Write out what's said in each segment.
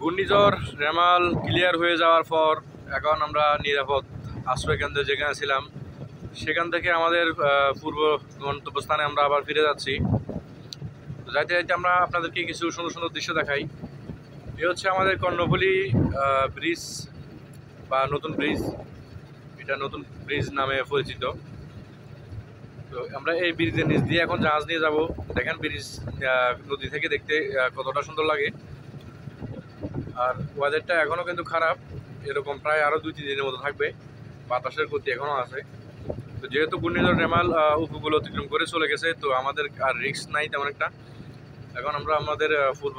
ঘূর্ণিঝড় রেমাল ক্লিয়ার হয়ে যাওয়ার পর এখন আমরা নিরাপদ আশ্রয় কেন্দ্রে যেখানে ছিলাম সেখান থেকে আমাদের পূর্ব গন্তব্যস্থানে আমরা আবার ফিরে যাচ্ছি। যাইতে যাইতে আমরা আপনাদেরকে কিছু সুন্দর সুন্দর দৃশ্য দেখাই। এ হচ্ছে আমাদের কর্ণফুলী ব্রিজ বা নতুন ব্রিজ, এটা নতুন ব্রিজ নামে পরিচিত। তো আমরা এই ব্রিজের নিচ দিয়ে এখন জাহাজ নিয়ে যাব। দেখেন ব্রিজ নদী থেকে দেখতে কতটা সুন্দর লাগে। আর ওয়েদারটা এখনও কিন্তু খারাপ, এরকম প্রায় আরও 2-3 দিনের মতো থাকবে। বাতাসের গতি এখনও আছে। তো যেহেতু ঘূর্ণিঝড় রেমাল উপকূল অতিক্রম করে চলে গেছে, তো আমাদের আর রিস্ক নাই তেমন একটা। এখন আমরা আমাদের পূর্ব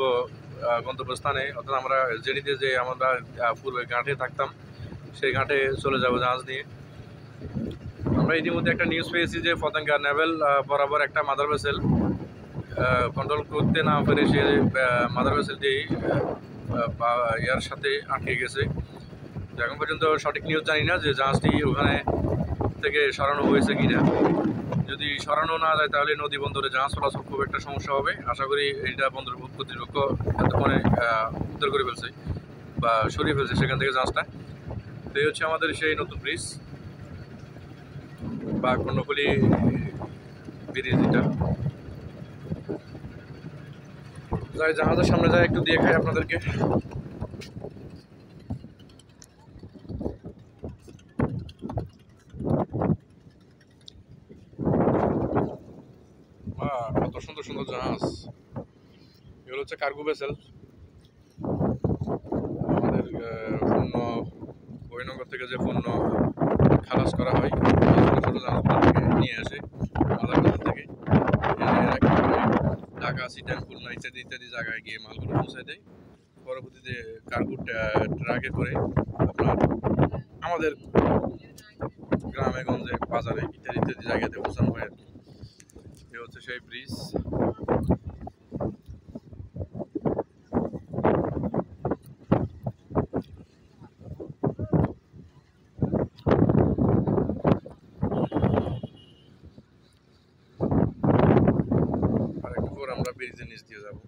গন্তব্যস্থানে, অর্থাৎ আমরা জেডিতে যে আমরা পূর্বে ঘাটে থাকতাম সেই ঘাটে চলে যাব জাহাজ নিয়ে। আমরা ইতিমধ্যে একটা নিউজ পেয়েছি যে পতেঙ্গা নেভেল বরাবর একটা মাদার ভেসেল কন্ট্রোল করতে না পেরে সে মাদার ভেসেলটি ইয়ার সাথে আটকে গেছে। এখন পর্যন্ত সঠিক নিউজ জানি না যে জাহাজটি ওখানে থেকে সরানো হয়েছে কিনা। যদি সরানো না যায় তাহলে নদী বন্দরে জাহাজ চলাচল খুব একটা সমস্যা হবে। আশা করি এটা বন্দর কর্তৃপক্ষ এতক্ষণে উদ্ধার করে ফেলছে বা সরিয়ে ফেলছে সেখান থেকে জাহাজটা। তো এই হচ্ছে আমাদের সেই নতুন ব্রিজ বা কর্ণফুলী ব্রিজ। এটা যাই জাহাজের সামনে যাই একটু দিয়ে খাই আপনাদেরকে। কত সুন্দর সুন্দর জাহাজ। এগুলো হচ্ছে কার্গো ভেসেল। আমাদের পণ্য বহিনগর থেকে যে পণ্য খালাস করা হয় ছোটো ছোটো জাহাজগুলো থেকে নিয়ে আসে মাদারবাজার থেকে ঢাকা, চিটাং, খুলনা ইত্যাদি ইত্যাদি জায়গায় গিয়ে মালগুলো পৌঁছায় দেয়। পরবর্তীতে কার্গো ট্রাকে করে আপনার আমাদের গ্রামে গঞ্জে বাজারে ইত্যাদি ইত্যাদি জায়গাতে পৌঁছানো হয় আর কি। এ হচ্ছে সেই ব্রিজ। আর একটু পর আমরা ব্রিজের নিচ দিয়ে যাবো।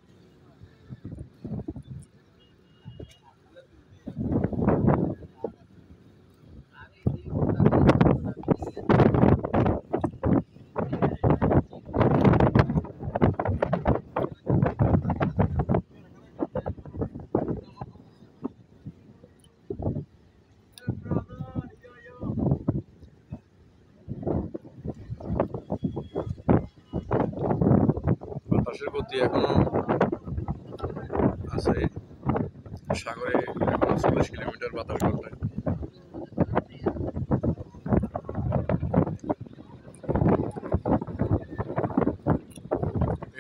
বাতাসের গতি এখনো আছে, সাগরে এখনো 40 কিলোমিটার বাতাস ঘন্টায়।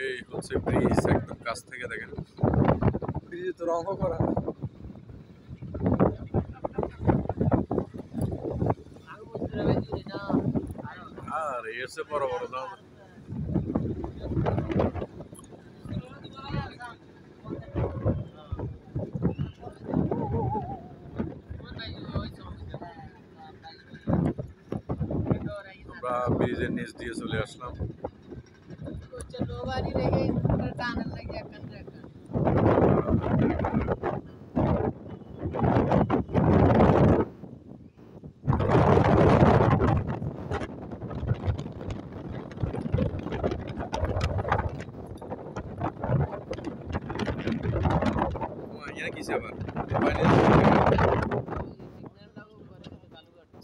এই হচ্ছে ব্রিজ, একদম কাছ থেকে দেখেন। ব্রিজে তো রঙও করা। আর এই হচ্ছে বড় বড় জাহাজ। আমরা ব্রিজের নিচ দিয়ে চলে আসলাম।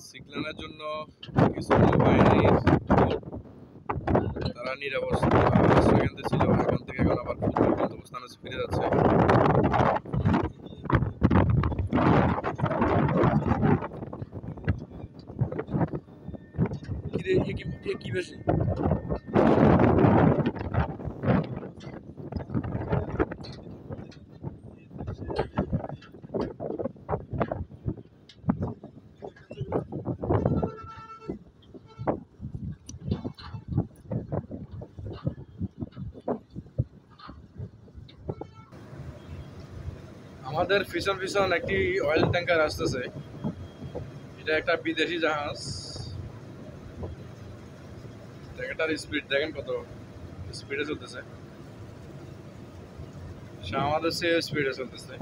সিগন্যালের জন্য কিছু নৌবাহিনীর তারা নিরাপদ আশ্রয় কেন্দ্রে ছিল, এখান থেকে এখন আবার গন্তব্যস্থানে ফিরে যাচ্ছে। কি বেশি আমাদের পিছন পিছন একটি অয়েল ট্যাঙ্কার আসতেছে। এটা একটা বিদেশি জাহাজ। ট্যাঙ্কারটার স্পিড দেখেন কত স্পিডে চলতেছে, আমাদের সে স্পিডে চলতেছে।